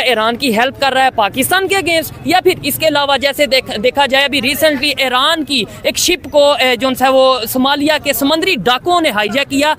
Iran की help कर रहा है पाकिस्तान के अगेंस्ट, या फिर इसके अलावा जैसे देखा जाए अभी रिसेंटली ईरान की एक शिप को जो है वो सोमालिया के समुद्री डाकुओं ने हाईजैक किया।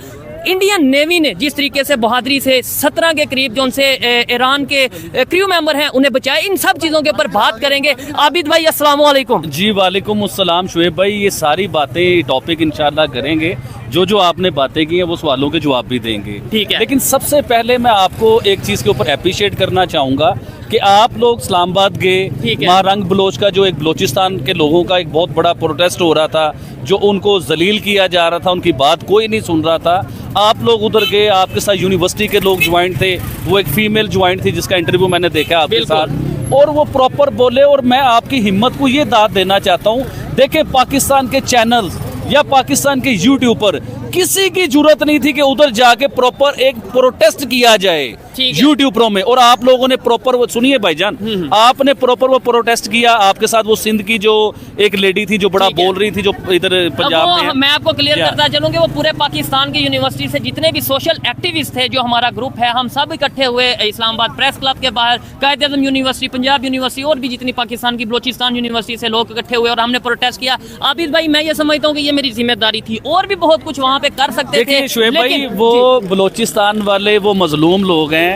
इंडियन नेवी ने जिस तरीके से बहादुरी से 17 के करीब जो उनसे ईरान के क्रू मेंबर हैं उन्हें बचाए, इन सब चीज़ों के ऊपर बात करेंगे। आबिद भाई अस्सलाम वालेकुम। जी वालेकुम अस्सलाम शुएब भाई, ये सारी बातें टॉपिक इंशाल्लाह करेंगे, जो आपने बातें की हैं वो सवालों के जवाब भी देंगे, ठीक है। लेकिन सबसे पहले मैं आपको एक चीज़ के ऊपर अप्रिशिएट करना चाहूँगा कि आप लोग इस्लामाबाद गए, वहाँ रंग बलोच का जो एक बलोचिस्तान के लोगों का एक बहुत बड़ा प्रोटेस्ट हो रहा था, जो उनको जलील किया जा रहा था, उनकी बात कोई नहीं सुन रहा था, आप लोग उधर गए, आपके साथ यूनिवर्सिटी के लोग ज्वाइंट थे, वो एक फीमेल ज्वाइंट थी जिसका इंटरव्यू मैंने देखा आपके साथ, और वो प्रॉपर बोले। और मैं आपकी हिम्मत को ये दाद देना चाहता हूँ, देखें पाकिस्तान के चैनल्स या पाकिस्तान के यूट्यूब पर किसी की जरूरत नहीं थी कि उधर जाके प्रॉपर एक प्रोटेस्ट किया जाए यूट्यूबरों में, और आप लोगों ने प्रॉपर वो सुनिए भाईजान, आपने प्रॉपर वो प्रोटेस्ट किया। आपके साथ वो सिंध की जो एक लेडी थी जो बड़ा बोल रही थी, जो इधर पंजाब में, मैं आपको क्लियर करता चलूँ कि वो पूरे पाकिस्तान की यूनिवर्सिटी से जितने भी सोशल एक्टिविस्ट थे, जो हमारा ग्रुप है, हम सब इकट्ठे हुए इस्लामाबाद प्रेस क्लब के बाहर, कायद-ए-आज़म यूनिवर्सिटी, पंजाब यूनिवर्सिटी और भी जितनी पाकिस्तान की बलोचिस्तान यूनिवर्सिटी से लोग इकट्ठे हुए और हमने प्रोटेस्ट किया। आबिद भाई मैं ये समझता हूँ कि ये मेरी जिम्मेदारी थी, और भी बहुत कुछ वहाँ पे कर सकते थे। शुएब भाई, वो बलोचिस्तान वाले वो मजलूम लोग हैं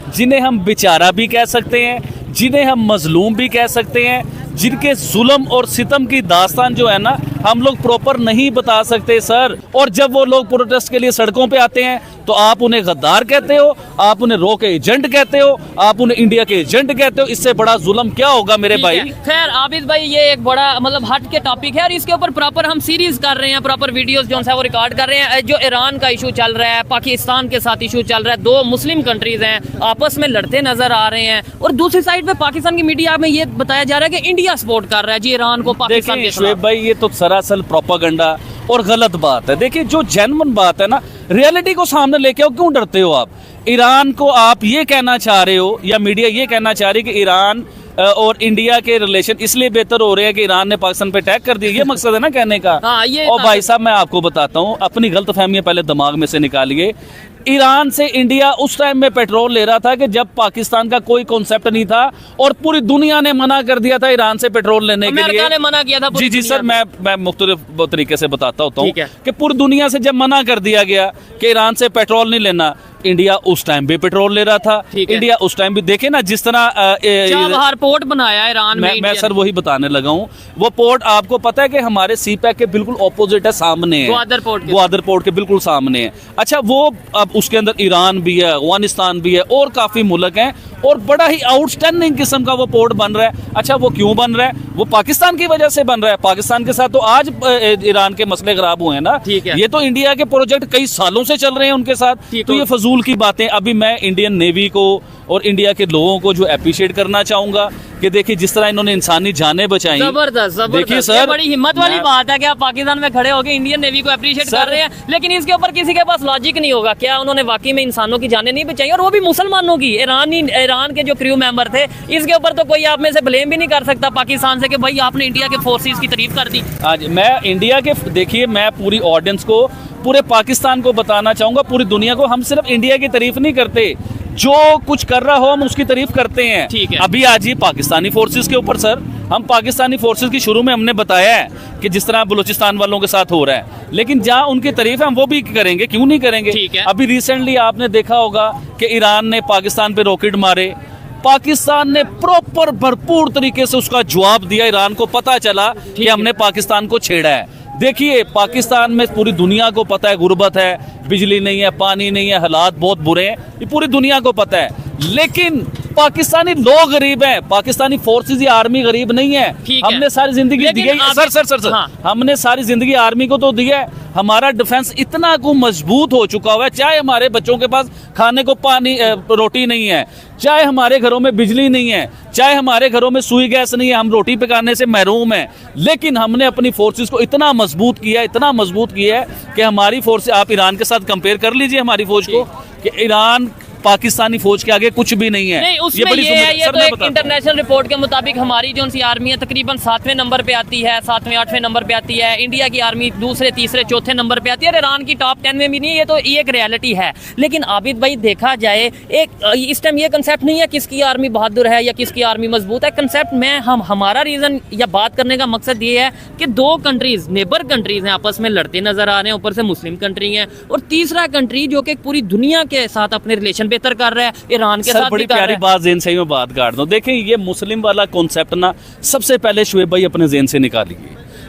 जिन्हें हम बेचारा भी कह सकते हैं, जिन्हें हम मजलूम भी कह सकते हैं, जिनके जुल्म और सितम की दास्तान जो है ना हम लोग प्रॉपर नहीं बता सकते सर। और जब वो लोग प्रोटेस्ट के लिए सड़कों पे आते हैं तो आप उन्हें गद्दार कहते हो, आप उन्हें रो के एजेंट कहते हो, आप उन्हें इंडिया के एजेंट कहते हो। इससे बड़ा जुल्म क्या होगा मेरे भाई। खैर आबिद भाई, ये एक बड़ा मतलब हट के टॉपिक है और इसके ऊपर प्रॉपर हम सीरीज कर रहे हैं, प्रॉपर वीडियोस जो है वो रिकॉर्ड कर रहे हैं। जो ईरान का इशू चल रहा है, पाकिस्तान के साथ इशू चल रहा है, दो मुस्लिम कंट्रीज हैं आपस में लड़ते नजर आ रहे हैं, और दूसरी साइड पे पाकिस्तान की मीडिया में ये बताया जा रहा है कि इंडिया सपोर्ट कर रहा है जी ईरान को पाकिस्तान के। शुएब भाई, ये तो सरासर प्रोपेगेंडा और गलत बात है। देखिए, जो जेन्युइन बात है ना, रियलिटी को सामने लेके आओ। क्यों डरते हो आप? ईरान को आप ये कहना चाह रहे हो या मीडिया ये कहना चाह रही है कि ईरान और इंडिया के रिलेशन इसलिए बेहतर हो रहे हैं कि ईरान ने पाकिस्तान पे अटैक कर दिया, ये मकसद है ना कहने का। और भाई साहब, मैं आपको बताता हूँ, अपनी गलतफहमियां पहले दिमाग में से निकालिए। ईरान से इंडिया उस टाइम में पेट्रोल ले रहा था कि जब पाकिस्तान का कोई कॉन्सेप्ट नहीं था, और पूरी दुनिया ने मना कर दिया था ईरान से पेट्रोल लेने के लिए। ने मना किया था। जी सर, मैं मुख्तलिफ तरीके से बताता होता हूँ कि पूरी दुनिया से जब मना कर दिया गया कि ईरान से पेट्रोल नहीं लेना, इंडिया उस टाइम भी पेट्रोल ले रहा था। इंडिया उस टाइम भी देखे ना, जिस तरह पोर्ट बनाया ईरान में। मैं सर वही बताने लगा हूँ। वो पोर्ट आपको पता है कि हमारे सीपैक के बिल्कुल ऑपोजिट है, सामने है, ग्वादर पोर्ट के बिल्कुल सामने है। अच्छा, वो अब उसके अंदर ईरान भी है, अफगानिस्तान भी है और काफी मुल्क हैं, और बड़ा ही आउटस्टैंडिंग किस्म का वो पोर्ट बन रहा है। अच्छा, वो क्यों बन रहा है? वो पाकिस्तान की वजह से बन रहा है। पाकिस्तान के साथ तो आज ईरान के मसले खराब हुए हैं ना। ये तो इंडिया के प्रोजेक्ट कई सालों से चल रहे हैं उनके साथ, तो ये फजूल की बातें। अभी मैं इंडियन नेवी को और इंडिया के लोगों को जो अप्रिशिएट करना चाहूंगा कि देखिए जिस तरह इन्होंने इंसानी जानें बचाई। जबरदस्त। देखिए सर, बड़ी हिम्मत वाली बात है कि आप पाकिस्तान में खड़े होकर इंडियन नेवी को अप्रिशिएट कर रहे हैं, लेकिन इसके ऊपर किसी के पास लॉजिक नहीं होगा। क्या उन्होंने वाकई में इंसानों की जानें नहीं बचाई, और वो भी मुसलमानों की? ईरान के जो क्रू मेंबर थे, इसके ऊपर तो कोई आप में से ब्लेम भी नहीं कर सकता पाकिस्तान से कि भाई आपने इंडिया के फोर्सेस की तारीफ कर दी। आज मैं इंडिया के, देखिए मैं पूरी ऑडियंस को, पूरे पाकिस्तान को बताना चाहूंगा, पूरी दुनिया को, हम सिर्फ इंडिया की तारीफ नहीं करते, जो कुछ कर रहा हो हम उसकी तारीफ करते हैं। ठीक है। अभी आज ही पाकिस्तानी फोर्सेस के ऊपर सर, हम पाकिस्तानी फोर्सेस की शुरू में हमने बताया है कि जिस तरह बलूचिस्तान वालों के साथ हो रहा है, लेकिन जहां उनकी तारीफ है हम वो भी करेंगे, क्यों नहीं करेंगे। ठीक है। अभी रिसेंटली आपने देखा होगा कि ईरान ने पाकिस्तान पे रॉकेट मारे, पाकिस्तान ने प्रॉपर भरपूर तरीके से उसका जवाब दिया। ईरान को पता चला कि हमने पाकिस्तान को छेड़ा है। देखिए, पाकिस्तान में पूरी दुनिया को पता है गुर्बत है, बिजली नहीं है, पानी नहीं है, हालात बहुत बुरे हैं, ये पूरी दुनिया को पता है, लेकिन पाकिस्तानी लोग गरीब हैं, पाकिस्तानी फोर्सेस या आर्मी गरीब नहीं है। हमने सारी जिंदगी दी है सर, हाँ। हमने सारी जिंदगी आर्मी को तो दिया है। हमारा डिफेंस इतना को मजबूत हो चुका हुआ है, चाहे हमारे बच्चों के पास खाने को पानी रोटी नहीं है, चाहे हमारे घरों में बिजली नहीं है, चाहे हमारे घरों में सुई गैस नहीं है, हम रोटी पकाने से महरूम हैं, लेकिन हमने अपनी फोर्सेस को इतना मजबूत किया है कि हमारी फोर्स, आप ईरान के साथ कंपेयर कर लीजिए हमारी फौज को, कि ईरान पाकिस्तानी फौज के आगे कुछ भी नहीं है। नहीं उसमें ये है, ये सर, तो मैं एक बताता हूं। इंटरनेशनल रिपोर्ट के मुताबिक हमारी जो सी आर्मी है तकरीबन 7वें नंबर पे आती है, 7वें 8वें नंबर पे आती है। इंडिया की आर्मी दूसरे तीसरे चौथे नंबर पे आती है और ईरान की टॉप 10 में भी नहीं है। ये तो ये एक रियलिटी है। लेकिन आबिद भाई देखा जाए एक इस टाइम ये कंसेप्ट नहीं है किसकी आर्मी बहादुर है या किसकी आर्मी मजबूत है। कंसेप्ट में हमारा रीजन या बात करने का मकसद ये है कि दो कंट्रीज नेबर कंट्रीज हैं, आपस में लड़ते नजर आ रहे हैं, ऊपर से मुस्लिम कंट्री हैं, और तीसरा कंट्री जो कि पूरी दुनिया के साथ अपने रिलेशन बेहतर कर रहा है, ईरान के सर साथ बड़ी भी कर प्यारी रहा है। बात जेन से ही मैं बात काट दूं। देखें ये मुस्लिम वाला कॉन्सेप्ट ना सबसे पहले शुएब भाई अपने जेन से निकालिए।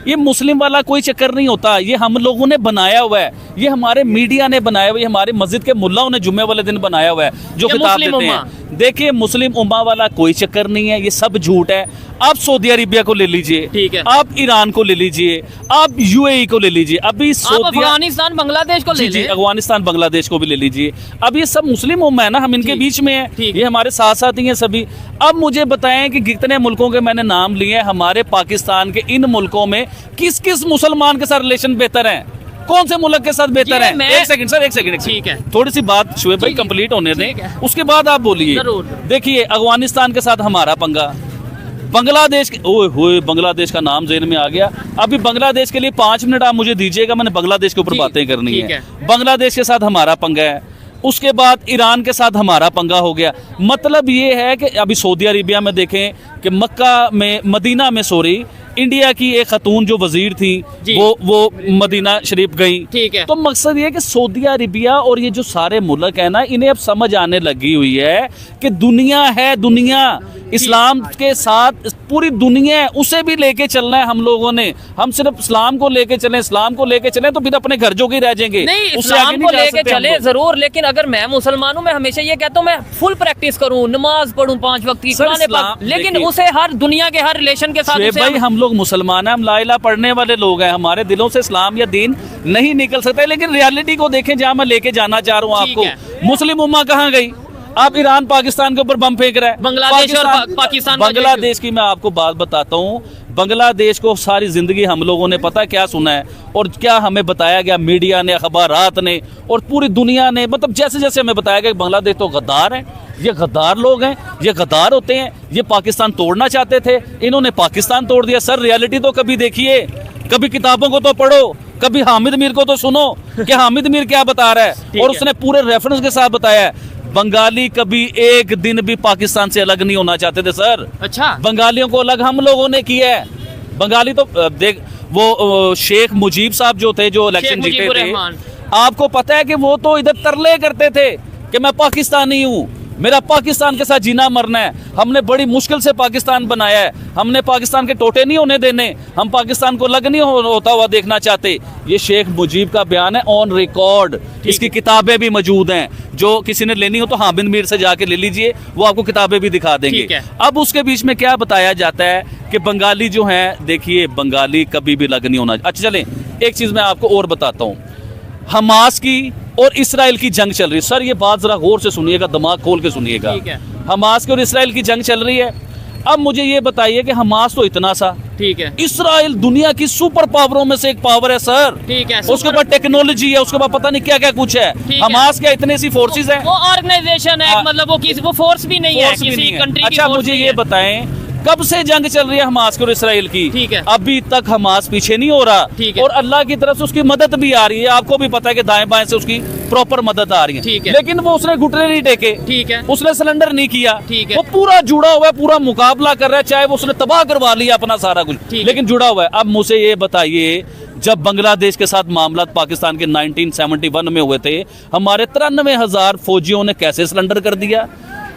ये मुस्लिम वाला कोई चक्कर नहीं होता, ये हम लोगों ने बनाया हुआ है, ये हमारे मीडिया ने बनाया हुआ है, ये हमारे मस्जिद के मुल्लाओं ने जुम्मे वाले दिन बनाया हुआ है जो ये किताब मुस्लिम देते उम्मा। हैं। देखिए मुस्लिम उम्मा वाला कोई चक्कर नहीं है, ये सब झूठ है। आप सऊदी अरेबिया को ले लीजिए, ठीक है। आप ईरान को ले लीजिए, आप यूएई को ले लीजिए, अभी आप सऊदी अफगानिस्तान बांग्लादेश को ले जी जी लें। अफगानिस्तान बांग्लादेश को भी ले लीजिए। अब ये सब मुस्लिम उम्मा है ना, हम इनके ठीक, बीच में है, ठीक। ये हमारे साथ साथ ही हैं सभी। अब मुझे बताएं कि कितने मुल्कों के मैंने नाम लिए हैं, हमारे पाकिस्तान के इन मुल्कों में किस किस मुसलमान के साथ रिलेशन बेहतर है, कौन से मुल्क के साथ बेहतर ये है? मैं- एक सेकंड सर, एक सेकंड ठीक है। थोड़ी सी बात शुएब भाई जी, जी। कंप्लीट होने दें, ठीक है। उसके बाद आप बोलिए। जरूर। देखिए अफगानिस्तान के साथ हमारा पंगा, बांग्लादेश के ओए होए बांग्लादेश का नाम जेन में आ गया। अभी बांग्लादेश के लिए 5 मिनट आप मुझे दीजिएगा, मैंने बांग्लादेश के ऊपर जी, बातें करनी ठीक है। है। बांग्लादेश के साथ हमारा पंगा है, उसके बाद ईरान के साथ हमारा पंगा हो गया। मतलब ये है कि अभी सऊदी अरेबिया में देखें कि मक्का में मदीना में सॉरी इंडिया की एक खतून जो वजीर थी जी। वो मदीना शरीफ गई। ठीक है। तो मकसद ये है कि सऊदी अरेबिया और ये जो सारे मुल्क है ना, इन्हें अब समझ आने लगी हुई है कि दुनिया है, दुनिया इस्लाम के साथ पूरी दुनिया है, उसे भी लेके चलना है हम लोगों ने। हम सिर्फ इस्लाम को लेके चलें, इस्लाम को लेके चलें तो फिर अपने घर जो के रह जाएंगे, नहीं उससे आगे इस्लाम नहीं को जा लेके सकते हम चले लोग। जरूर, लेकिन अगर मैं मुसलमान हूँ, मैं हमेशा ये कहता हूँ मैं फुल प्रैक्टिस करूँ, नमाज पढ़ूँ 5 वक्त की, सर, कुरान इस्लाम- पाक, लेकिन देखिए- उसे हर दुनिया के हर रिलेशन के साथ शुएब उसे भाई हम लोग मुसलमान हैं, हम ला इलाहा पढ़ने वाले लोग हैं, हमारे दिलों से इस्लाम या दीन नहीं निकल सकता है। लेकिन रियलिटी को देखें जहां मैं लेके जाना चाह रहा हूं ठीक आपको। है। मुस्लिम उम्मा कहां गई? आप ईरान पाकिस्तान के ऊपर बम फेंक रहे हैं। बांग्लादेश और पाकिस्तान का जो- बांग्लादेश की मैं आपको बात बताता हूं। बांग्लादेश को सारी जिंदगी हम लोगों ने पता क्या सुना है और क्या हमें बताया गया मीडिया ने, अखबारात ने और पूरी दुनिया ने, मतलब जैसे जैसे हमें बताया गया बांग्लादेश तो गद्दार है, ये गद्दार लोग हैं, ये गद्दार होते हैं, ये पाकिस्तान तोड़ना चाहते थे, इन्होंने पाकिस्तान तोड़ दिया। सर रियलिटी तो कभी देखिए, कभी किताबों को तो पढ़ो, कभी हामिद मीर को तो सुनो कि हामिद मीर क्या बता रहा है ठीक और है। उसने पूरे रेफरेंस के साथ बताया है। बंगाली कभी एक दिन भी पाकिस्तान से अलग नहीं होना चाहते थे सर। अच्छा बंगालियों को अलग हम लोगों ने किया है। बंगाली तो देख वो शेख मुजीब साहब जो थे, जो इलेक्शन जीते मुजीबुर थे, रहमान। आपको पता है कि वो तो इधर तरले करते थे कि मैं पाकिस्तानी हूँ, मेरा पाकिस्तान के साथ जीना मरना है, हमने बड़ी मुश्किल से पाकिस्तान बनाया है, हमने पाकिस्तान के टोटे नहीं होने देने, हम पाकिस्तान को अलग नहीं होता हुआ देखना चाहते। ये शेख मुजीब का बयान है ऑन रिकॉर्ड, इसकी किताबें भी मौजूद हैं, जो किसी ने लेनी हो तो हामिद मीर से जाके ले लीजिए, वो आपको किताबें भी दिखा देंगे। ठीक है। अब उसके बीच में क्या बताया जाता है कि बंगाली जो हैं, देखिए बंगाली कभी भी अलग नहीं होना। अच्छा चलें एक चीज़ मैं आपको और बताता हूँ, हमास की और इसराइल की जंग चल रही है। सर ये बात जरा गौर से सुनिएगा, दिमाग खोल के सुनिएगा। ठीक है। हमास की और इसराइल की जंग चल रही है। अब मुझे ये बताइए कि हमास तो इतना सा, ठीक है, इसराइल दुनिया की सुपर पावरों में से एक पावर है सर। ठीक है, उसके सुपर- बाद टेक्नोलॉजी है, उसके बाद पता नहीं क्या क्या कुछ है। है। हमास क्या इतने सी फोर्सेज है? वो ऑर्गेनाइजेशन है, हाँ। मतलब वो फोर्स भी नहीं है, फोर्स भी किसी नहीं है। कंट्री की अच्छा force मुझे नहीं ये है। बताएं कब से जंग चल रही है हमास की और इसराइल की? ठीक है। अभी तक हमास पीछे नहीं हो रहा, ठीक है। और अल्लाह की तरफ से उसकी मदद भी आ रही है। आपको भी पता है कि दाएं बाएं से उसकी प्रॉपर मदद आ रही ठीक है, है। लेकिन वो उसने घुटने नहीं टेके, ठीक है, उसने सिलेंडर नहीं किया, ठीक है। वो पूरा जुड़ा हुआ है, पूरा मुकाबला कर रहा है, चाहे वो उसने तबाह करवा लिया अपना सारा कुछ, ठीक है। लेकिन जुड़ा हुआ है। अब मुझे ये बताइए, जब बांग्लादेश के साथ मामला पाकिस्तान के 1971 में हुए थे, हमारे 93,000 फौजियों ने कैसे सिलेंडर कर दिया?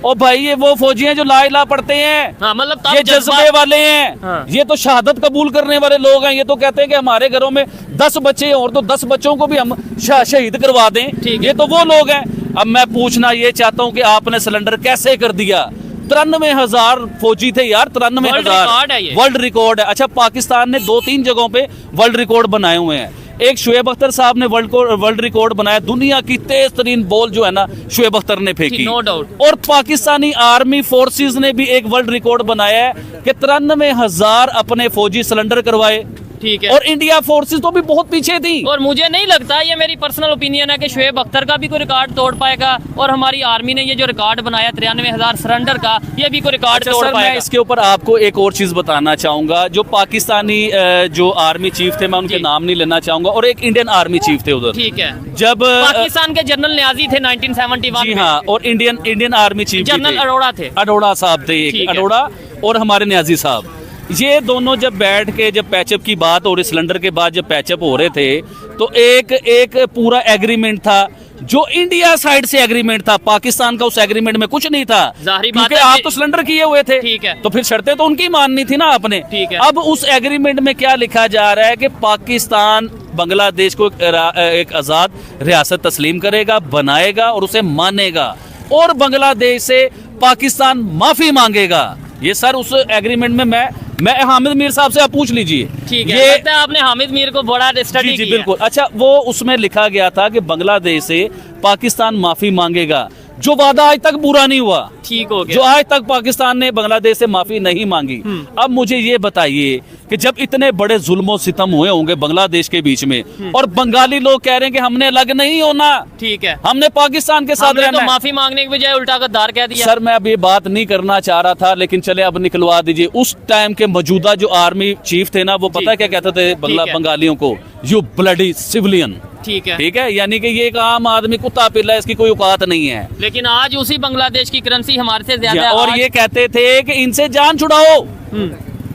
और भाई ये वो फौजी हैं जो ला इलाहा पढ़ते हैं, हाँ, मतलब तब ये जज्बे वाले हैं, हाँ। ये तो शहादत कबूल करने वाले लोग हैं। ये तो कहते हैं कि हमारे घरों में 10 बच्चे हैं और तो 10 बच्चों को भी हम शहीद करवा दें। ठीक है। ये तो वो लोग हैं। अब मैं पूछना ये चाहता हूं कि आपने सिलेंडर कैसे कर दिया? 93,000 फौजी थे यार, 93,000 रिकॉर्ड है ये। वर्ल्ड रिकॉर्ड है। अच्छा पाकिस्तान ने 2-3 जगहों पे वर्ल्ड रिकॉर्ड बनाए हुए हैं। एक शुएब अख्तर साहब ने वर्ल्ड रिकॉर्ड बनाया, दुनिया की तेज तरीन बॉल जो है ना शुएब अख्तर ने फेंकी, नो डाउट। और पाकिस्तानी आर्मी फोर्सेस ने भी एक वर्ल्ड रिकॉर्ड बनाया है कि 93,000 अपने फौजी सिलेंडर करवाए। ठीक है। और इंडिया फोर्सेस तो भी बहुत पीछे थी। और मुझे नहीं लगता, ये मेरी पर्सनल ओपिनियन है कि शुएब अख्तर का भी कोई रिकॉर्ड तोड़ पाएगा, और हमारी आर्मी ने ये जो रिकॉर्ड बनाया 93,000 सरेंडर का, ये भी कोई रिकॉर्ड अच्छा तोड़ सर, मैं पाएगा। इसके ऊपर आपको एक और चीज बताना चाहूंगा। जो पाकिस्तानी जो आर्मी चीफ थे, मैं उनके जी। नाम नहीं लेना चाहूंगा, और एक इंडियन आर्मी चीफ थे उधर। ठीक है। जब पाकिस्तान के जनरल न्याजी थे 1971 जी में। हाँ, और इंडियन आर्मी चीफ भी जनरल थे। अरोड़ा थे। अरोड़ा साहब थे, ठीक एक है। अरोड़ा और हमारे न्याजी साहब। ये दोनों जब बैठ के जब पैचअप की बात और सिलेंडर के बाद जब पैचअप हो रहे थे, तो एक पूरा एग्रीमेंट था जो इंडिया साइड से एग्रीमेंट था। पाकिस्तान का उस एग्रीमेंट में कुछ नहीं था, जाहिर बात क्योंकि है आप कि- तो सिलेंडर किए हुए थे। ठीक है। तो फिर शर्तें तो उनकी माननी थी ना आपने। ठीक है। अब उस एग्रीमेंट में क्या लिखा जा रहा है कि पाकिस्तान बांग्लादेश को एक आजाद रियासत तस्लीम करेगा, बनाएगा और उसे मानेगा, और बांग्लादेश से पाकिस्तान माफी मांगेगा। ये सर उस एग्रीमेंट में मैं हामिद मीर साहब से आप पूछ लीजिए। ठीक है। ये लगता है आपने हामिद मीर को बड़ा स्टडी जी किया। बिल्कुल। अच्छा, वो उसमें लिखा गया था कि बांग्लादेश से पाकिस्तान माफी मांगेगा, जो वादा आज तक पूरा नहीं हुआ। ठीक हो जो गया। आज तक पाकिस्तान ने बांग्लादेश से माफी नहीं मांगी। अब मुझे ये बताइए कि जब इतने बड़े जुल्म सितम हुए होंगे बांग्लादेश के बीच में, और बंगाली लोग कह रहे हैं कि हमने अलग नहीं होना, ठीक है। हमने पाकिस्तान के साथ हमने रहना तो है। माफी मांगने के बजाय उल्टा गद्दार कह दिया। सर, मैं अब ये बात नहीं करना चाह रहा था, लेकिन चले अब निकलवा दीजिए। उस टाइम के मौजूदा जो आर्मी चीफ थे ना, वो पता है क्या कहते थे ठीक है। बंगालियों को? You bloody civilian. ठीक है। ठीक है, यानी कि ये एक आम आदमी कुत्ता पिल्ला है, इसकी कोई औकात नहीं है। लेकिन आज उसी बांग्लादेश की करेंसी हमारे से ज्यादा है। और आज- ये कहते थे कि इनसे जान छुड़ाओ,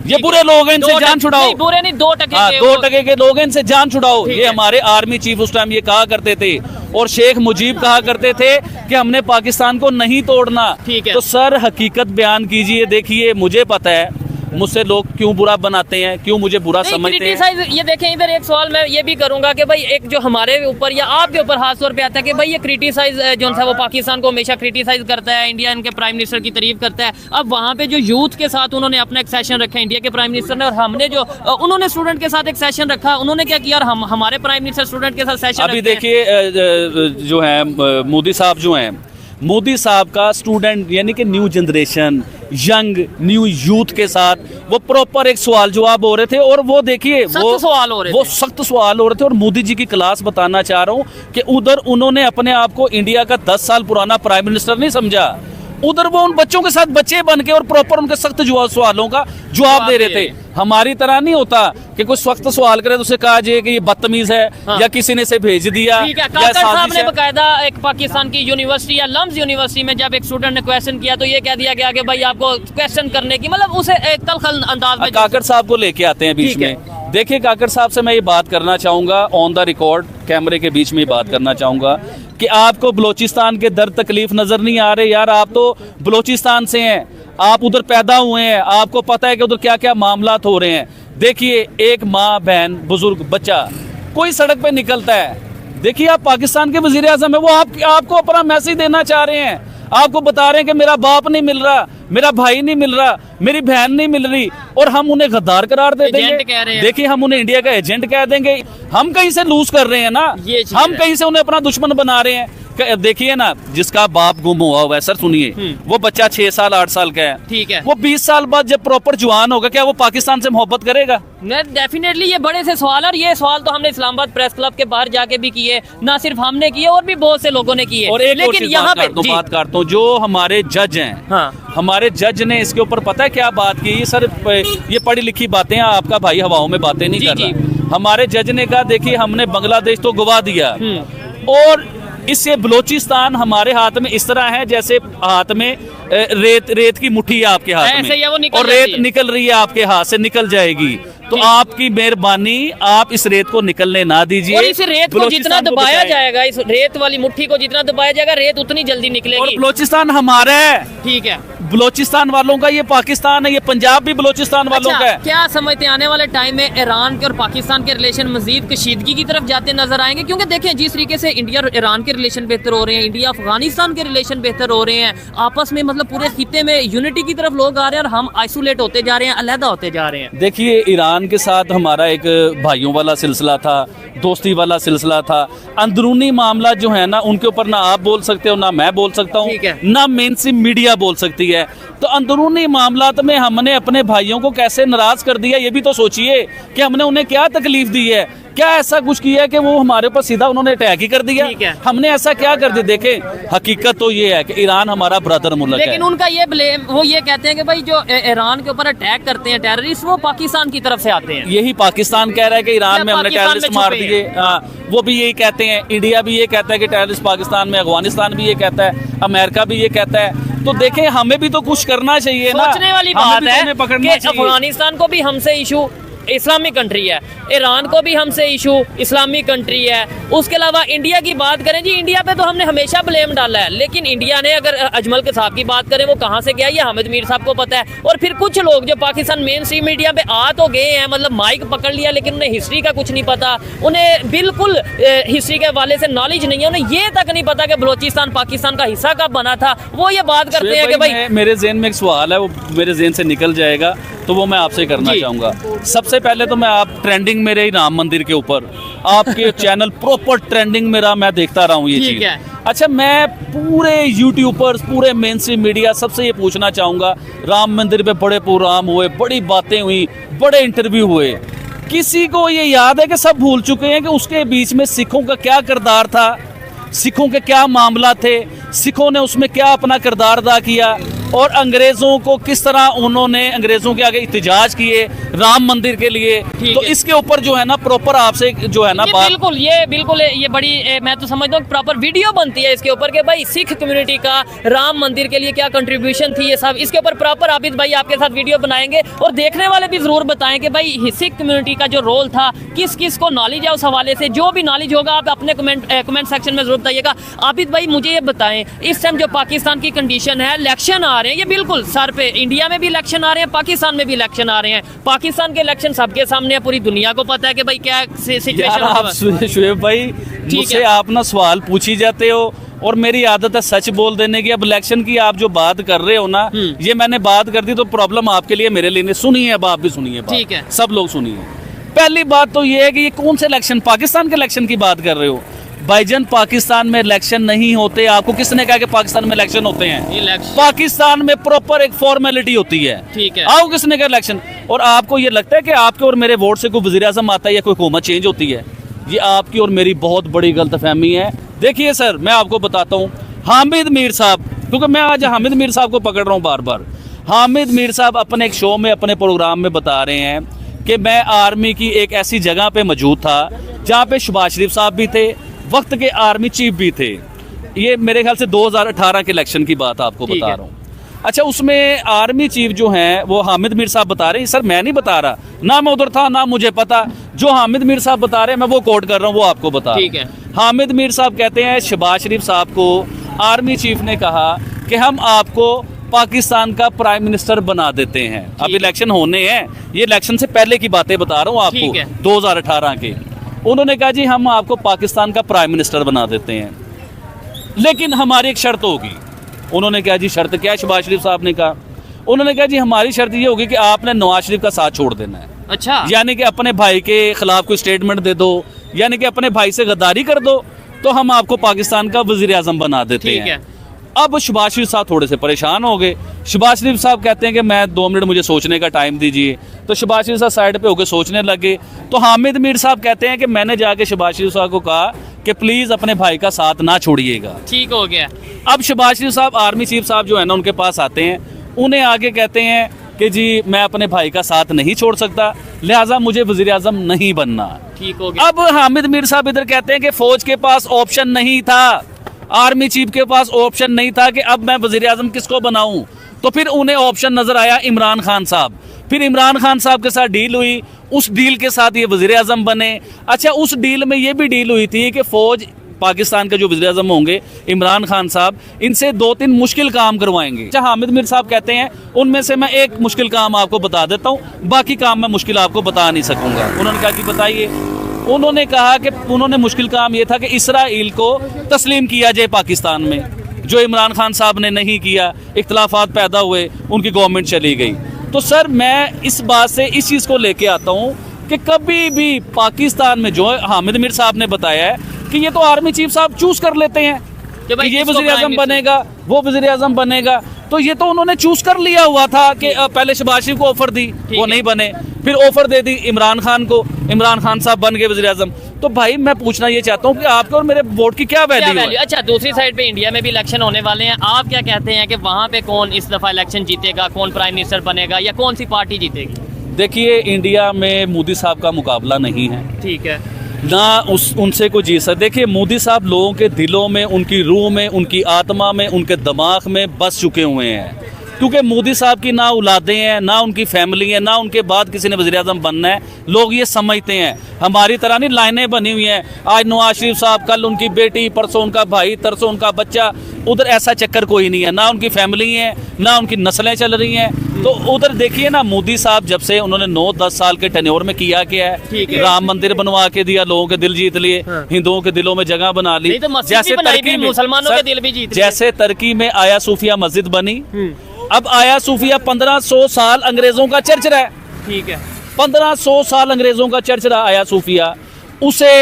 ये बुरे लोग हैं, इनसे दो जान टक- छुड़ाओ। नहीं, बुरे नहीं, 2% हाँ, के 2% के लोग हैं, इनसे जान छुड़ाओ। ठीक ये है। हमारे आर्मी चीफ उस टाइम ये कहा करते थे, और शेख मुजीब कहा करते थे कि हमने पाकिस्तान को नहीं तोड़ना। ठीक है। तो सर हकीकत बयान कीजिए। देखिए, मुझे पता है मुझसे लोग क्यों बुरा बनाते हैं, क्यों मुझे बुरा नहीं, समझते हैं। क्रिटिसाइज, ये देखें इधर एक सवाल मैं ये भी करूंगा कि भाई एक जो हमारे ऊपर या आपके ऊपर खास तौर पे आता है कि भाई ये क्रिटिसाइज जो है वो पाकिस्तान को हमेशा क्रिटिसाइज करता है, इंडिया इनके प्राइम मिनिस्टर की तारीफ करता है। अब वहाँ पे जो यूथ के साथ उन्होंने अपना एक सेशन रखा इंडिया के प्राइम मिनिस्टर ने, और हमने जो उन्होंने स्टूडेंट के साथ एक सेशन रखा, उन्होंने क्या किया, और हम हमारे प्राइम मिनिस्टर स्टूडेंट के साथ सेशन अभी रखते हैं। देखिए जो है मोदी साहब जो हैं, मोदी साहब का स्टूडेंट यानी कि new generation, young new youth के साथ वो प्रॉपर एक सवाल जवाब हो रहे थे, और वो देखिए सख्त सवाल हो रहे वो थे। सख्त सवाल हो रहे थे। और मोदी जी की क्लास बताना चाह रहा हूँ कि उधर उन्होंने अपने आप को इंडिया का 10 साल पुराना प्राइम मिनिस्टर नहीं समझा, उधर वो उन बच्चों के साथ बच्चे बन के और प्रॉपर उनके सख्त सवालों का जवाब दे रहे थे। हमारी तरह नहीं होता कि कोई सख्त सवाल करे तो उसे कहा जाए कि ये बदतमीज है, हाँ। या किसी ने इसे भेज दिया, ठीक है। या काकर साहब साजिश ने है। बकायदा एक पाकिस्तान की यूनिवर्सिटी या लम्स यूनिवर्सिटी में जब एक स्टूडेंट ने क्वेश्चन किया, तो ये कह दिया गया कि भाई आपको क्वेश्चन करने की, मतलब उसे एक तलखल अंदाज में काकर साहब को लेके आते हैं बीच ठीक है। में। देखिए, काकर साहब से मैं ये बात करना चाहूंगा, ऑन द रिकॉर्ड कैमरे के बीच में ये बात करना चाहूंगा कि आपको बलोचिस्तान के दर्द तकलीफ नजर नहीं आ रहे? यार, आप तो बलोचिस्तान से हैं, आप उधर पैदा हुए हैं, आपको पता है कि उधर क्या क्या मामलात हो रहे हैं। देखिए, एक माँ, बहन, बुजुर्ग, बच्चा कोई सड़क पे निकलता है, देखिए आप पाकिस्तान के वजीर आजम है, वो आपको अपना मैसेज देना चाह रहे हैं, आपको बता रहे हैं कि मेरा बाप नहीं मिल रहा, मेरा भाई नहीं मिल रहा, मेरी बहन नहीं मिल रही, और हम उन्हें गद्दार करार दे एजेंट देंगे। कह रहे हैं। देखिए, हम उन्हें इंडिया का एजेंट कह देंगे। हम कहीं से लूज कर रहे हैं ना, ये चीज़ हम है। कहीं से उन्हें अपना दुश्मन बना रहे हैं। देखिए ना, जिसका बाप गुम हुआ हुआ है, सर सुनिए, वो बच्चा 6 साल 8 साल का है, ठीक है। वो 20 साल बाद जब प्रॉपर जवान होगा, क्या वो पाकिस्तान से मोहब्बत करेगा? डेफिनेटली ये बड़े से सवाल है, और ये सवाल तो हमने इस्लामाबाद प्रेस क्लब के बाहर जाके भी किए, ना सिर्फ हमने किए और भी बहुत से लोगों ने किए। और एक लेकिन यहाँ पे जी, बात करता हूँ, जो हमारे जज हैं, हाँ। हमारे जज ने इसके ऊपर पता है क्या बात की? सर, ये पढ़ी लिखी बातें, आपका भाई हवाओं में बातें नहीं जी, कर जी। रहा। हमारे जज ने कहा, देखिए हमने बांग्लादेश तो गवा दिया, और इससे बलोचिस्तान हमारे हाथ में इस तरह है जैसे हाथ में रेत की मुट्ठी है आपके हाथ ऐसे ही है, वो में, निकल और जाती रेत है। निकल रही है आपके हाथ से, निकल जाएगी। तो आपकी मेहरबानी, आप इस रेत को निकलने ना दीजिए। और इस रेत को जितना बलोचिस्तान को दबाया बचाएं। जाएगा, इस रेत वाली मुट्ठी को जितना दबाया जाएगा, रेत उतनी जल्दी और निकलेगी। बलोचिस्तान हमारा है, ठीक है। बलोचिस्तान वालों का, ये पाकिस्तान है, ये पंजाब भी बलोचिस्तान वालों अच्छा, का है। क्या समझते हैं आने वाले टाइम में ईरान के और पाकिस्तान के रिलेशन मजीद कशीदगी की तरफ जाते नजर आएंगे? क्योंकि देखें, जिस तरीके से इंडिया और ईरान के रिलेशन बेहतर हो रहे हैं, इंडिया अफगानिस्तान के रिलेशन बेहतर हो रहे हैं, आपस में मतलब मतलब पूरे खित्ते में यूनिटी की तरफ लोग आ रहे हैं और हम आइसोलेट होते जा रहे हैं, अलहदा होते जा रहे हैं। देखिए, ईरान के साथ हमारा एक भाइयों वाला सिलसिला था, दोस्ती वाला सिलसिला था। अंदरूनी मामला जो है ना, उनके ऊपर ना आप बोल सकते हो, ना मैं बोल सकता ठीक है। हूँ, ना मेन स्ट्रीम मीडिया बोल सकती है। तो अंदरूनी मामलात में हमने अपने भाइयों को कैसे नाराज कर दिया, ये भी तो सोचिए कि हमने उन्हें क्या तकलीफ दी है, क्या ऐसा कुछ किया है कि वो हमारे ऊपर सीधा उन्होंने अटैक ही कर दिया। ठीक है। हमने ऐसा क्या कर दिया? देखें, हकीकत तो ये है कि ईरान हमारा ब्रदर मुल्क है। लेकिन उनका ये ब्लेम, वो ये कहते हैं कि भाई जो ईरान के ऊपर अटैक करते हैं टेररिस्ट, वो पाकिस्तान की तरफ से आते हैं। यही पाकिस्तान कह रहा है कि ईरान में हमने पाकिस्तान टेररिस्ट में मार छुपे दिए। वो भी यही कहते हैं, इंडिया भी ये कहता है कि टेररिस्ट पाकिस्तान में, अफगानिस्तान भी ये कहता है, अमेरिका भी ये कहता है। तो देखें, हमें भी तो कुछ करना चाहिए ना। सोचने वाली हमें बात भी तो है उन्हें पकड़ना कि चाहिए। अफगानिस्तान को भी हमसे इशू इस्लामिक कंट्री है, ईरान को भी हमसे इशू इस्लामिक कंट्री है। उसके अलावा इंडिया की बात करें जी, इंडिया पे तो हमने हमेशा ब्लेम डाला है, लेकिन इंडिया ने, अगर अजमल के साहब की बात करें, वो कहाँ से गया ये हामिद मीर साहब को पता है। और फिर कुछ लोग जो पाकिस्तान मेन स्ट्रीम मीडिया पे आ तो गए हैं, मतलब माइक पकड़ लिया, लेकिन उन्हें हिस्ट्री का कुछ नहीं पता, उन्हें बिल्कुल हिस्ट्री के हवाले से नॉलेज नहीं है, उन्हें ये तक नहीं पता कि बलोचिस्तान पाकिस्तान का हिस्सा कब बना था। वो ये बात करते हैं कि भाई, मेरे ज़हन में एक सवाल है, वो मेरे ज़हन से निकल जाएगा, तो वो मैं आपसे करना जी। चाहूँगा। सबसे पहले तो मैं आप ट्रेंडिंग मेरे ही राम मंदिर के ऊपर आपके चैनल प्रॉपर ट्रेंडिंग मेरा मैं देखता रहा हूँ ये ठीक चीज़। है। अच्छा, मैं पूरे यूट्यूबर्स, पूरे मेन स्ट्रीम मीडिया सबसे ये पूछना चाहूँगा, राम मंदिर पे बड़े प्रोग्राम हुए, बड़ी बातें हुई, बड़े इंटरव्यू हुए, किसी को ये याद है कि सब भूल चुके हैं कि उसके बीच में सिखों का क्या किरदार था, सिखों के क्या मामला थे, सिखों ने उसमें क्या अपना किरदार अदा किया, और अंग्रेजों को किस तरह उन्होंने अंग्रेजों के आगे इhtजाज किए राम मंदिर के लिए। तो है। इसके ऊपर जो है ना प्रॉपर आपसे जो है ना बात, बिल्कुल ये बड़ी मैं तो समझता हूँ प्रॉपर वीडियो बनती है इसके ऊपर कि भाई सिख कम्युनिटी का राम मंदिर के लिए क्या कंट्रीब्यूशन थी, ये सब इसके ऊपर प्रॉपर आबिद भाई आपके साथ वीडियो बनाएंगे, और देखने वाले भी जरूर बताएं कि भाई सिख कम्युनिटी का जो रोल था, किस किस को नॉलेज है उस हवाले से। जो भी नॉलेज होगा आप अपने कमेंट सेक्शन में जरूर बताइएगा। आबिद भाई, मुझे ये बताएं, इस टाइम जो पाकिस्तान की कंडीशन है, इलेक्शन आ रहे हैं, ये बिल्कुल सर पे, इंडिया में भी इलेक्शन आ रहे हैं, पाकिस्तान में भी इलेक्शन आ रहे हैं। पाकिस्तान के इलेक्शन सबके सामने है, पूरी दुनिया को पता है कि भाई क्या सिचुएशन। आप शुएब भाई मुझसे आप ना सवाल पूछ ही जाते हो, और मेरी आदत है सच बोल देने की। अब इलेक्शन की आप जो बात कर रहे हो ना, ये मैंने बात कर दी तो प्रॉब्लम आपके लिए, मेरे लिए नहीं। सुनिए, अब आप भी सुनिए बात। ठीक है। सब लोग सुनिए। पहली बात तो ये है कि ये कौन से इलेक्शन, पाकिस्तान के इलेक्शन की बात कर रहे हो भाईजान? पाकिस्तान में इलेक्शन नहीं होते। आपको किसने कहा कि पाकिस्तान में इलेक्शन होते हैं? पाकिस्तान में प्रॉपर एक फॉर्मेलिटी होती है। ठीक है। आपको किसने कहा इलेक्शन? और आपको ये लगता है कि आपके और मेरे वोट से कोई वजीर आजम आता है या कोई हुकूमत चेंज होती है? ये आपकी और मेरी बहुत बड़ी गलतफहमी है। देखिए सर, मैं आपको बताता हूँ, हामिद मीर साहब, क्योंकि मैं आज हामिद मीर साहब को पकड़ रहा हूँ बार बार। हामिद मीर साहब अपने एक शो में, अपने प्रोग्राम में बता रहे हैं कि मैं आर्मी की एक ऐसी जगह पे मौजूद था जहाँ पे शहबाज शरीफ साहब भी थे, वक्त के आर्मी चीफ भी थे। ये मेरे ख्याल से 2018 के इलेक्शन की बात आपको बता रहा हूँ। अच्छा, उसमें आर्मी चीफ जो हैं वो हामिद मीर साहब बता रहे हैं। सर मैं नहीं बता रहा, ना मैं उधर था, ना मुझे पता। जो हामिद मीर साहब बता रहे हैं मैं वो कोट कर रहा हूँ, वो आपको बता रहा हूं। ठीक है। हामिद मीर साहब कहते हैं शहबाज शरीफ साहब को आर्मी चीफ ने कहा कि हम आपको पाकिस्तान का प्राइम मिनिस्टर बना देते हैं। अब इलेक्शन होने हैं, ये इलेक्शन से पहले की बातें बता रहा हूँ आपको, 2018 के। उन्होंने कहा जी हम आपको पाकिस्तान का प्राइम मिनिस्टर बना देते हैं, लेकिन हमारी एक शर्त होगी। उन्होंने कहा जी शर्त क्या है? शहबाज शरीफ साहब ने कहा, उन्होंने कहा जी हमारी शर्त ये होगी कि आपने नवाज शरीफ का साथ छोड़ देना है। अच्छा, यानी कि अपने भाई के खिलाफ कोई स्टेटमेंट दे दो, यानी कि अपने भाई से गद्दारी कर दो, तो हम आपको पाकिस्तान का वजीर आजम बना देते हैं। अब शहबाज शरीफ साहब थोड़े से परेशान हो गए। शहबाज शरीफ साहब कहते हैं कि मैं 2 मिनट मुझे सोचने का टाइम दीजिए। तो शहबाज शरीफ साहब साइड पे होकर सोचने लगे। तो हामिद मीर साहब कहते हैं कि मैंने जाके शहबाज शरीफ साहब को कहा कि प्लीज अपने भाई का साथ ना छोड़िएगा। ठीक हो गया। अब शहबाज शरीफ साहब, आर्मी चीफ साहब जो है ना, उनके पास आते हैं, उन्हें आगे कहते हैं कि जी मैं अपने भाई का साथ नहीं छोड़ सकता, लिहाजा मुझे वजीर आजम नहीं बनना। ठीक हो गया। अब हामिद मीर साहब इधर कहते हैं कि फौज के पास ऑप्शन नहीं था, आर्मी चीफ के पास ऑप्शन नहीं था कि अब मैं वजीर आजम किसको बनाऊं। तो फिर उन्हें ऑप्शन नजर आया इमरान खान साहब। फिर इमरान खान साहब के साथ डील हुई, उस डील के साथ ये वजीर आजम बने। अच्छा, उस डील में ये भी डील हुई थी कि फौज पाकिस्तान के जो वज़ीर आज़म होंगे इमरान खान साहब, इनसे 2-3 मुश्किल काम करवाएंगे। अच्छा, हामिद मीर साहब कहते हैं उनमें से मैं एक मुश्किल काम आपको बता देता हूँ, बाकी काम मैं मुश्किल आपको बता नहीं सकूंगा। उन्होंने कहा कि बताइए। उन्होंने कहा कि उन्होंने मुश्किल काम ये था कि इसराइल को तस्लीम किया जाए पाकिस्तान में। जो इमरान खान साहब ने नहीं किया, इख्तलाफात पैदा हुए, उनकी गवर्नमेंट चली गई। तो सर मैं इस बात से इस चीज़ को लेके आता हूँ कि कभी भी पाकिस्तान में जो हामिद मीर साहब ने बताया है कि ये तो आर्मी चीफ साहब चूज कर लेते हैं कि ये वज़ीर आज़म बनेगा, वो वज़ीर आज़म बनेगा, तो ये तो उन्होंने चूज कर लिया हुआ था कि पहले शहबाज शरीफ को ऑफर दी, वो नहीं बने, फिर ऑफर दे दी इमरान खान को, इमरान खान साहब बन गए वज़ीर आज़म। तो भाई मैं पूछना ये चाहता हूँ कि आपके और मेरे वोट की क्या वैल्यू है? अच्छा, दूसरी साइड पे इंडिया में भी इलेक्शन होने वाले हैं, आप क्या कहते हैं कि वहाँ पे कौन इस दफा इलेक्शन जीतेगा, कौन प्राइम मिनिस्टर बनेगा या कौन सी पार्टी जीतेगी? देखिए इंडिया में मोदी साहब का मुकाबला नहीं है, ठीक है ना उनसे कोई जी सकता। देखिए मोदी साहब लोगों के दिलों में, उनकी रूह में, उनकी आत्मा में, उनके दिमाग में बस चुके हुए हैं, क्योंकि मोदी साहब की ना औलादें हैं, ना उनकी फैमिली है, ना उनके बाद किसी ने वज़ीर आज़म बनना है। लोग ये समझते हैं, हमारी तरह नहीं लाइनें बनी हुई हैं, आज नवाज शरीफ साहब, कल उनकी बेटी, परसों उनका भाई, तरसों उनका बच्चा, उधर ऐसा चक्कर कोई नहीं है, ना उनकी फैमिली है, ना उनकी नस्लें चल रही हैं। तो उधर देखिए ना, मोदी साहब जब से उन्होंने 9-10 साल के टेन्योर में किया क्या है, राम मंदिर बनवा के दिया, लोगों के दिल जीत लिए, हिंदुओं के दिलों में जगह बना ली, जैसे टर्की में मुसलमानों के दिल भी जीत, जैसे टर्की में आया सूफिया मस्जिद बनी, अब आया सूफिया 1500 साल अंग्रेजों का चर्च रहा है, ठीक है 1500 साल अंग्रेजों का चर्च रहा आया सूफिया, उसे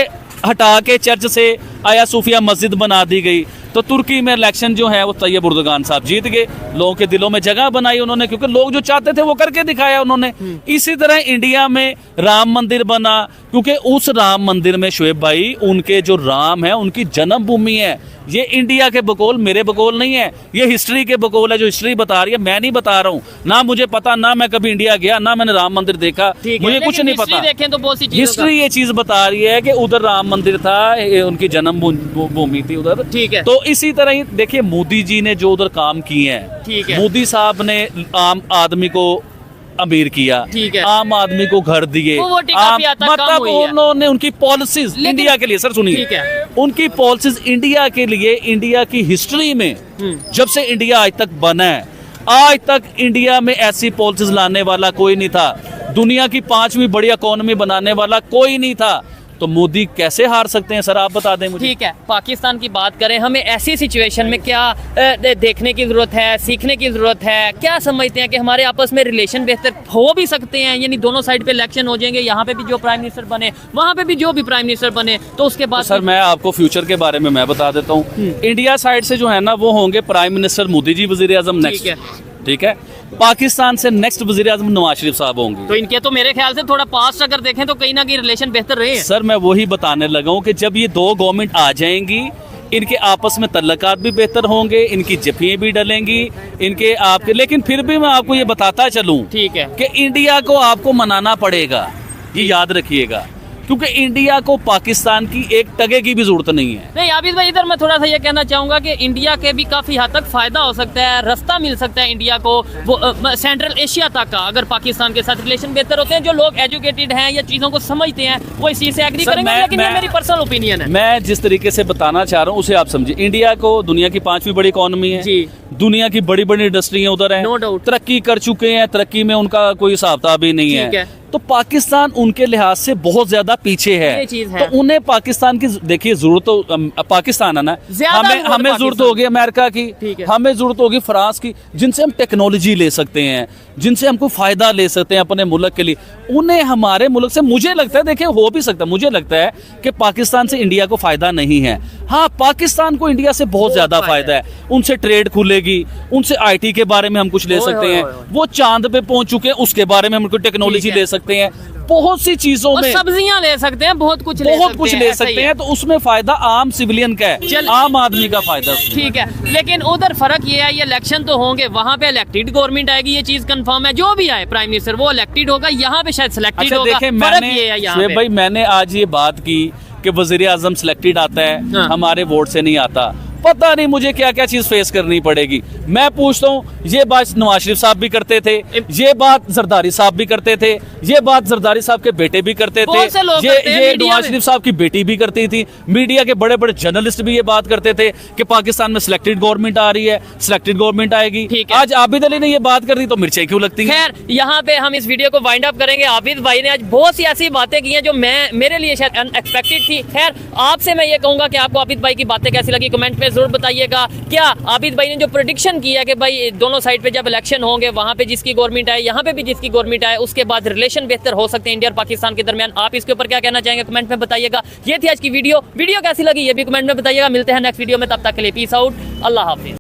हटा के चर्च से आया सूफिया मस्जिद बना दी गई। तो तुर्की में इलेक्शन जो है वो तैयब उर्दगान साहब जीत गए, लोगों के दिलों में जगह बनाई उन्होंने, क्योंकि लोग जो चाहते थे वो करके दिखाया उन्होंने। इसी तरह इंडिया में राम मंदिर बना, क्योंकि उस राम मंदिर में शोएब भाई उनके जो राम है उनकी जन्मभूमि है। ये इंडिया के बकौल, मेरे बकौल नहीं है, ये हिस्ट्री के बकौल है, जो हिस्ट्री बता रही है, मैं नहीं बता रहा हूँ। ना मुझे पता, ना मैं कभी इंडिया गया, ना मैंने राम मंदिर देखा, मुझे कुछ नहीं पता। देखें तो बहुत सी हिस्ट्री ये चीज बता रही है कि उधर राम मंदिर था, उनकी जन्मभूमि थी उधर, ठीक है। तो इसी तरह ही देखिए मोदी जी ने जो उधर काम किए हैं, ठीक है, मोदी साहब ने आम आदमी को अमीर किया, ठीक है, आम आदमी को घर दिए, मतलब उन्होंने उनकी पॉलिसीज इंडिया के लिए, सर सुनिए, उनकी पॉलिसीज इंडिया के लिए, इंडिया की हिस्ट्री में जब से इंडिया आज तक बना है, आज तक इंडिया में ऐसी पॉलिसीज लाने वाला कोई नहीं था, दुनिया की 5वीं बड़ी इकोनॉमी बनाने वाला कोई नहीं था। तो मोदी कैसे हार सकते हैं सर, आप बता दें मुझे। ठीक है, पाकिस्तान की बात करें, हमें ऐसी सिचुएशन में क्या देखने की जरूरत है, सीखने की जरूरत है, क्या समझते हैं कि हमारे आपस में रिलेशन बेहतर हो भी सकते हैं, यानी दोनों साइड पे इलेक्शन हो जाएंगे, यहाँ पे भी जो प्राइम मिनिस्टर बने, वहाँ पे भी जो भी प्राइम मिनिस्टर बने, तो उसके बाद सर मैं आपको फ्यूचर के बारे में मैं बता देता हूँ। इंडिया साइड से जो है ना वो होंगे प्राइम मिनिस्टर मोदी जी वजीर आजम नेक्स्ट, ठीक है। पाकिस्तान से नेक्स्ट वजीर आजम नवाज शरीफ साहब होंगे। तो इनके तो मेरे ख्याल से थोड़ा पास्ट अगर देखें तो कहीं ना कहीं रिलेशन बेहतर रहे हैं। सर मैं वही बताने लगा हूँ कि जब ये दो गवर्नमेंट आ जाएंगी, इनके आपस में तल्लकात भी बेहतर होंगे, इनकी जफियाँ भी डलेंगी, इनके आपके, लेकिन फिर भी मैं आपको ये बताता चलूँ, ठीक है, कि इंडिया को आपको मनाना पड़ेगा, ये याद रखिएगा, क्योंकि इंडिया को पाकिस्तान की एक टगे की भी जरूरत नहीं है। नहीं आबिद भाई, इधर मैं थोड़ा सा ये कहना चाहूंगा कि इंडिया के भी काफी हद तक फायदा हो सकता है, रास्ता मिल सकता है इंडिया को वो सेंट्रल एशिया तक का, अगर पाकिस्तान के साथ रिलेशन बेहतर होते हैं। जो लोग एजुकेटेड हैं या चीजों को समझते हैं वो इस चीज से एग्री करेंगे, लेकिन ये मेरी पर्सनल ओपिनियन है। मैं जिस तरीके से बताना चाह रहा हूँ उसे आप समझिए। इंडिया को दुनिया की 5वीं बड़ी इकोनॉमी है जी, दुनिया की बड़ी बड़ी इंडस्ट्रियां उधर है, नो डाउट, तरक्की कर चुके हैं, तरक्की में उनका कोई हिसाब किताब भी नहीं है। तो पाकिस्तान उनके लिहाज से बहुत ज्यादा पीछे है, तो उन्हें पाकिस्तान की देखिए जरूरत तो पाकिस्तान है ना, हमें जरूरत होगी अमेरिका की, हमें जरूरत होगी फ्रांस की, जिनसे हम टेक्नोलॉजी ले सकते हैं, जिनसे हमको फायदा ले सकते हैं अपने मुल्क के लिए। उन्हें हमारे मुल्क से, मुझे लगता है, देखिए हो भी सकता है, मुझे लगता है कि पाकिस्तान से इंडिया को फायदा नहीं है। हाँ, पाकिस्तान को इंडिया से बहुत ज्यादा फायदा है, उनसे ट्रेड खुलेगी, उनसे IT के बारे में हम कुछ ले सकते हैं, वो चांद पे पहुंच चुके हैं, उसके बारे में हम टेक्नोलॉजी ले सकते हैं, बहुत सी चीजों में, सब्जियां ले सकते हैं, बहुत कुछ ले सकते हैं। तो उसमें फायदा आम सिविलियन का है, आम आदमी का फायदा, ठीक है। लेकिन उधर फर्क ये है, ये इलेक्शन तो होंगे, वहाँ पे इलेक्टेड गवर्नमेंट आएगी, ये चीज कंफर्म है, जो भी आए प्राइम मिनिस्टर वो इलेक्टेड होगा, यहाँ पे शायद सिलेक्टेड होगा। देखें भाई, मैंने आज ये बात की कि वजीर आजम सिलेक्टेड आता है, हमारे वोट से नहीं आता, पता नहीं मुझे क्या क्या चीज फेस करनी पड़ेगी। मैं पूछता हूँ, ये बात नवाज शरीफ साहब भी करते थे, ये बात जरदारी साहब भी करते थे, ये बात जरदारी साहब के बेटे भी करते थे, ये नवाज शरीफ साहब की बेटी भी करती थी, मीडिया के बड़े बड़े जर्नलिस्ट भी ये बात करते थे कि पाकिस्तान में सिलेक्टेड गवर्नमेंट आ रही है, सिलेक्टेड गवर्नमेंट आएगी। आज आबिद अली ने ये बात कर दी तो मिर्चें क्यों लगती हैं? खैर, यहाँ पे हम इस वीडियो को वाइंड अप करेंगे। आबिद भाई ने आज बहुत सी ऐसी बातें की हैं जो मेरे लिए शायद अनएक्सपेक्टेड थी। खैर, आपसे मैं ये कहूंगा कि आपको आबिद भाई की बातें कैसी लगी, कमेंट में जरूर बताइएगा। क्या आबिद भाई ने जो प्रेडिक्शन किया कि भाई दोनों साइड पे जब इलेक्शन होंगे वहां पे जिसकी गवर्नमेंट आए, यहाँ पे भी जिसकी गवर्नमेंट आए, उसके बाद रिलेशन बेहतर हो सकते हैं इंडिया और पाकिस्तान के दरमियान, आप इसके ऊपर क्या कहना चाहेंगे कमेंट में बताइएगा। ये थी आज की वीडियो कैसी लगी ये भी कमेंट में बताइएगा। मिलते हैं नेक्स्ट वीडियो में, तब तक के लिए पीस आउट, अल्लाह हाफिज।